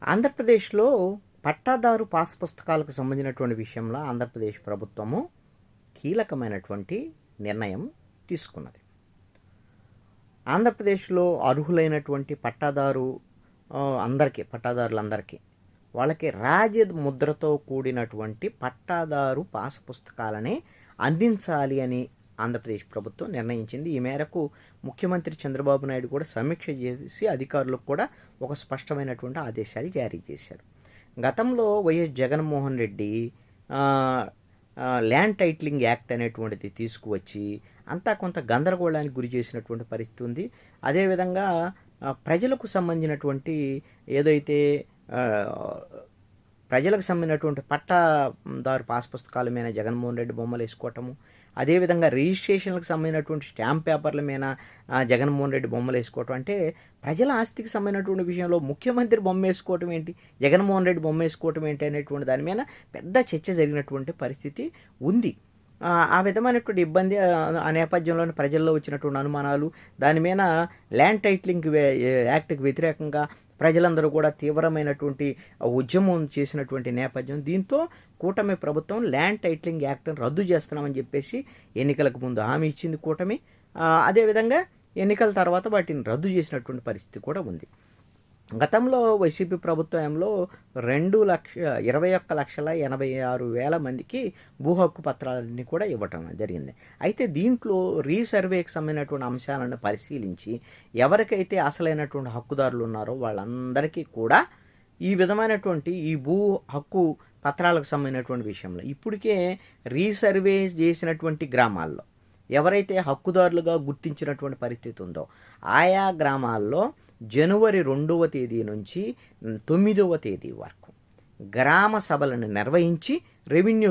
ఆంధ్రప్రదేశ్లో పట్టాదారు పాస్ పుస్తకాలకు సంబంధించినటువంటి విషయంలో ఆంధ్రప్రదేశ్ ప్రభుత్వము కీలకమైనటువంటి నిర్ణయం తీసుకున్నది. ఆంధ్రప్రదేశ్లో అర్హులైనటువంటి పట్టాదారులందరికీ వాళ్ళకి రాజముద్రతో కూడినటువంటి పట్టాదారు పాస్ పుస్తకాలని అందించాలి అని ఆంధ్రప్రదేశ్ ప్రభుత్వం నిర్ణయించింది. ఈ మేరకు ముఖ్యమంత్రి చంద్రబాబు నాయుడు కూడా సమీక్ష చేసి అధికారులకు కూడా ఒక స్పష్టమైనటువంటి ఆదేశాలు జారీ చేశారు. గతంలో YS Jaganmohan Reddy land titling act అనేటువంటిది తీసుకువచ్చి అంతా కొంత గందరగోళానికి గురి చేసినటువంటి పరిస్థితి ఉంది. అదేవిధంగా ప్రజలకు సంబంధించినటువంటి ఏదైతే ప్రజలకు సంబంధించినటువంటి పట్టాదారు పాస్ పుస్తకాల మీద జగన్మోహన్ రెడ్డి బొమ్మలు వేసుకోవటము, అదేవిధంగా రిజిస్ట్రేషన్లకు సంబంధించినటువంటి స్టాంప్ పేపర్ల మీద జగన్మోహన్ రెడ్డి బొమ్మలు వేసుకోవటం, అంటే ప్రజల ఆస్తికి సంబంధించినటువంటి విషయంలో ముఖ్యమంత్రి బొమ్మ వేసుకోవటం ఏంటి, జగన్మోహన్ రెడ్డి బొమ్మ వేసుకోవటం ఏంటి అనేటువంటి దాని మీద పెద్ద చర్చ జరిగినటువంటి పరిస్థితి ఉంది. ఆ విధమైనటువంటి ఇబ్బంది ఆ నేపథ్యంలోని ప్రజల్లో వచ్చినటువంటి అనుమానాలు, దాని మీద ల్యాండ్ టైటిలింగ్ యాక్ట్కి వ్యతిరేకంగా ప్రజలందరూ కూడా తీవ్రమైనటువంటి ఉద్యమం చేసినటువంటి నేపథ్యం. దీంతో కూటమి ప్రభుత్వం ల్యాండ్ టైటిలింగ్ యాక్ట్ని రద్దు చేస్తున్నామని చెప్పేసి ఎన్నికలకు ముందు హామీ ఇచ్చింది కూటమి. అదేవిధంగా ఎన్నికల తర్వాత వాటిని రద్దు చేసినటువంటి పరిస్థితి కూడా ఉంది. గతంలో వైసీపీ ప్రభుత్వంలో 21,86,86,000 మందికి భూ హక్కు పత్రాలన్నీ కూడా ఇవ్వటం జరిగింది. అయితే దీంట్లో రీసర్వేకి సంబంధించినటువంటి అంశాలను పరిశీలించి ఎవరికైతే అసలైనటువంటి హక్కుదారులు ఉన్నారో వాళ్ళందరికీ కూడా ఈ విధమైనటువంటి ఈ భూ హక్కు పత్రాలకు సంబంధించినటువంటి విషయంలో ఇప్పటికే రీసర్వే చేసినటువంటి గ్రామాల్లో ఎవరైతే హక్కుదారులుగా గుర్తించినటువంటి పరిస్థితి ఉందో ఆయా గ్రామాల్లో జనవరి 2వ తేదీ నుంచి 9వ తేదీ వరకు గ్రామ సభలను నిర్వహించి రెవెన్యూ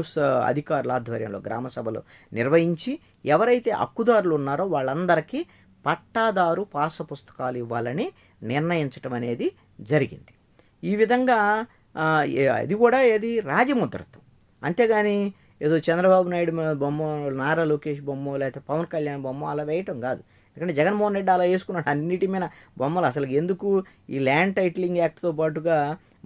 అధికారుల ఆధ్వర్యంలో గ్రామ సభలు నిర్వహించి ఎవరైతే హక్కుదారులు ఉన్నారో వాళ్ళందరికీ పట్టాదారు పాస పుస్తకాలు ఇవ్వాలని నిర్ణయించడం అనేది జరిగింది. ఈ విధంగా అది కూడా రాజముద్రతో, అంతేగాని ఏదో చంద్రబాబు నాయుడు బొమ్మ, నారా లోకేష్ బొమ్మ, లేకపోతే పవన్ కళ్యాణ్ బొమ్మ అలా వేయటం కాదు. ఎందుకంటే జగన్మోహన్ రెడ్డి అలా వేసుకున్నాడు అన్నిటి మీద బొమ్మలు. అసలు ఎందుకు ఈ ల్యాండ్ టైటిలింగ్ యాక్ట్తో పాటుగా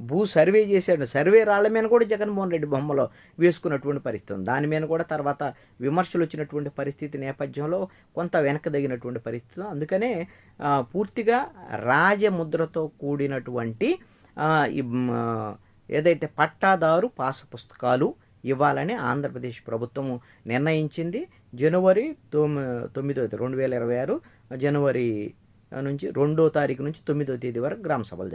భూ సర్వే చేశాడు, సర్వే రాళ్ల మీద కూడా జగన్మోహన్ రెడ్డి బొమ్మలో వేసుకున్నటువంటి పరిస్థితి ఉంది. దాని మీద కూడా తర్వాత విమర్శలు వచ్చినటువంటి పరిస్థితి నేపథ్యంలో కొంత వెనకదగినటువంటి పరిస్థితి. అందుకనే పూర్తిగా రాజముద్రతో కూడినటువంటి ఏదైతే పట్టాదారు పాస పుస్తకాలు ఇవ్వాలని ఆంధ్రప్రదేశ్ ప్రభుత్వము నిర్ణయించింది. జనవరి 9, 2026 జనవరి నుంచి 2వ తారీఖు నుంచి 9వ తేదీ వరకు గ్రామ సభలు